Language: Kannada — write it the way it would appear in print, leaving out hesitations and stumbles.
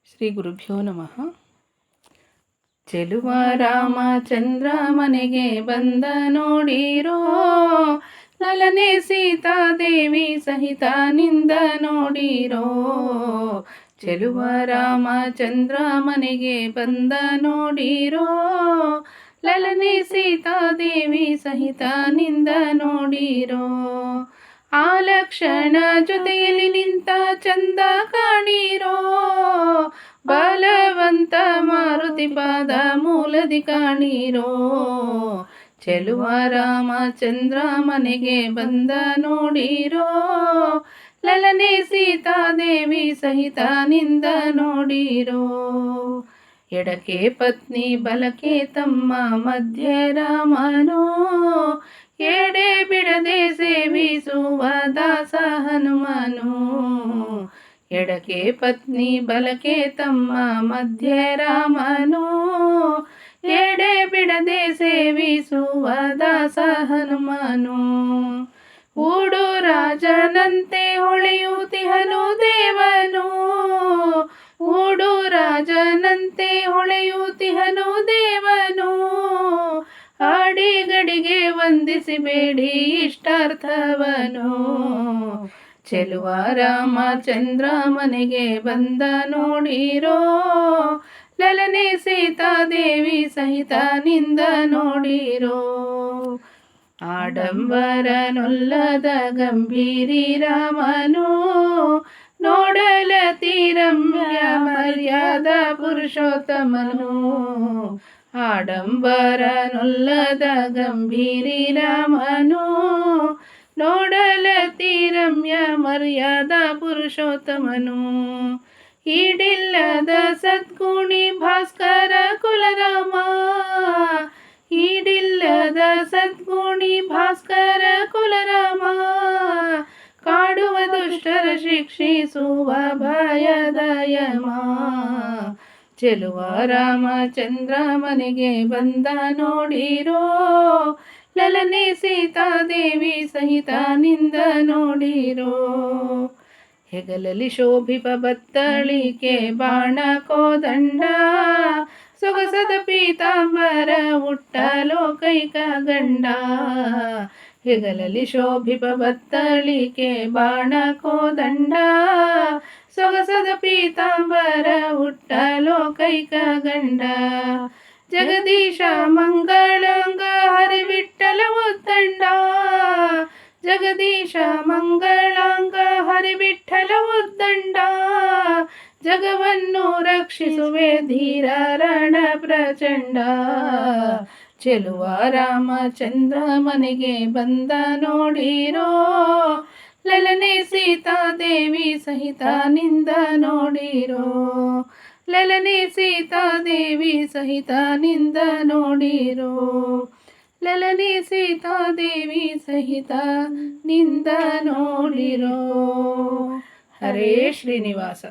ಶ್ರೀ ಗುರುಭ್ಯೋ ನಮಃ. ಚೆಲುವ ರಾಮಚಂದ್ರ ಮನೆಗೆ ಬಂದ ನೋಡಿರೋ, ಲಲನೆ ಸೀತಾದೇವಿ ಸಹಿತ ನಿಂದ ನೋಡಿರೋ. ಚೆಲುವ ರಾಮಚಂದ್ರ ಮನೆಗೆ ಬಂದ ನೋಡಿರೋ, ಲಲನೆ ಸೀತಾದೇವಿ ಸಹಿತ ನಿಂದ ನೋಡಿರೋ. ಆ ಲಕ್ಷಣ ಜೊತೆಯಲ್ಲಿ ನಿಂತ ಚಂದ ಕಾಣಿರೋ, ಬಲವಂತ ಮಾರುತಿ ಪಾದ ಮೂಲದಿ ಕಾಣಿರೋ. ಚೆಲುವ ರಾಮಚಂದ್ರ ಮನೆಗೆ ಬಂದ ನೋಡಿರೋ, ಲಲನೆ ಸೀತಾದೇವಿ ಸಹಿತ ನಿಂದ ನೋಡಿರೋ. ಎಡಕ್ಕೆ ಪತ್ನಿ ಬಲಕ್ಕೆ ತಮ್ಮ ಮಧ್ಯೆ ರಾಮನು, ಎಡೆ ಬಿಡದೆ ಸೇವಿಸುವ ದಾಸ ಹನುಮನು. ಎಡಕ್ಕೆ ಪತ್ನಿ ಬಲಕ್ಕೆ ತಮ್ಮ ಮಧ್ಯೆ ರಾಮನು, ಎಡೆ ಬಿಡದೆ ಸೇವಿಸುವ ದಾಸ ಹನುಮನು. ಊಡು ರಾಜನಂತೆ ಹೊಳೆಯುತ್ತಿಹನು ದೇವನು, ಊಡು ರಾಜನಂತೆ ಹೊಳೆಯುತ್ತಿಹನು ದೇವನು. ಆಡಿಗಡಿಗೆ ವಂದಿಸಿಬೇಡಿ ಇಷ್ಟಾರ್ಥವನು. ಚೆಲುವ ರಾಮಚಂದ್ರ ಮನೆಗೆ ಬಂದ ನೋಡಿರೋ, ಲಲನೆ ಸೀತಾದೇವಿ ಸಹಿತ ನಿಂದ ನೋಡಿರೋ. ಆಡಂಬರನೊಲ್ಲದ ಗಂಭೀರಿ ರಾಮನು, ನೋಡಲತಿ ರಮ್ಯ ಮರ್ಯಾದ ಪುರುಷೋತ್ತಮನು. ಆಡಂಬರನೊಲ್ಲದ ಗಂಭೀರಿ ರಾಮನು, ನೋಡಲತಿ ರಮ್ಯ ಮರ್ಯಾದ ಪುರುಷೋತ್ತಮನು. ಈಡಿಲ್ಲದ ಸದ್ಗುಣಿ ಭಾಸ್ಕರ ಕುಲರಾಮ, ಈಡಿಲ್ಲದ ಸದ್ಗುಣಿ ಭಾಸ್ಕರ ಕುಲರಾಮ. ಕಾಡುವ ದುಷ್ಟರ ಶಿಕ್ಷಿಸುವ ಭಯದ ಯಮ. ಚೆಲುವ ರಾಮಚಂದ್ರ ಮನೆಗೆ ಬಂದ ನೋಡಿರೋ, ಲಲನೆ ಸೀತಾದೇವಿ ಸಹಿತ ನಿಂದ ನೋಡಿರೋ. ಹೆಗಲಲ್ಲಿ ಶೋಭಿಪ ಬತ್ತಳಿಕೆ ಬಾಣ ಕೋದಂಡ, ಸೊಗಸದ ಪೀತಾಂಬರ ಉಟ್ಟ ಲೋಕೈಕ ಗಂಡ. ಹೆಗಲಲ್ಲಿ ಶೋಭಿಪ ಬತ್ತಳಿಕೆ ಬಾಣ ಕೋದಂಡ, ಸೊಗಸದ ಪೀತಾಂಬರ ಉಟ್ಟ ಲೋಕೈಕ ಗಂಡ. ಜಗದೀಶ ಮಂಗಳಾಂಗ ಹರಿವಿಠಲ ಉದ್ದಂಡ, ಜಗದೀಶ ಮಂಗಳಾಂಗ ಹರಿವಿಠಲ ಉದ್ದಂಡ. ಜಗವನ್ನು ರಕ್ಷಿಸುವೆ ಧೀರ ರಣ ಪ್ರಚಂಡ. ಚೆಲುವ ರಾಮಚಂದ್ರ ಮನೆಗೆ ಬಂದ ನೋಡಿರೋ, ಲಲನೆ ಸೀತಾದೇವಿ ಸಹಿತ ನಿಂದ ನೋಡಿರೋ. ಲಲನೆ ಸೀತಾದೇವಿ ಸಹಿತ ನಿಂದ ನೋಡಿರೋ, ಲಲನೆ ಸೀತಾದೇವಿ ಸಹಿತ ನಿಂದ ನೋಡಿರೋ. ಹರೇ ಶ್ರೀನಿವಾಸ.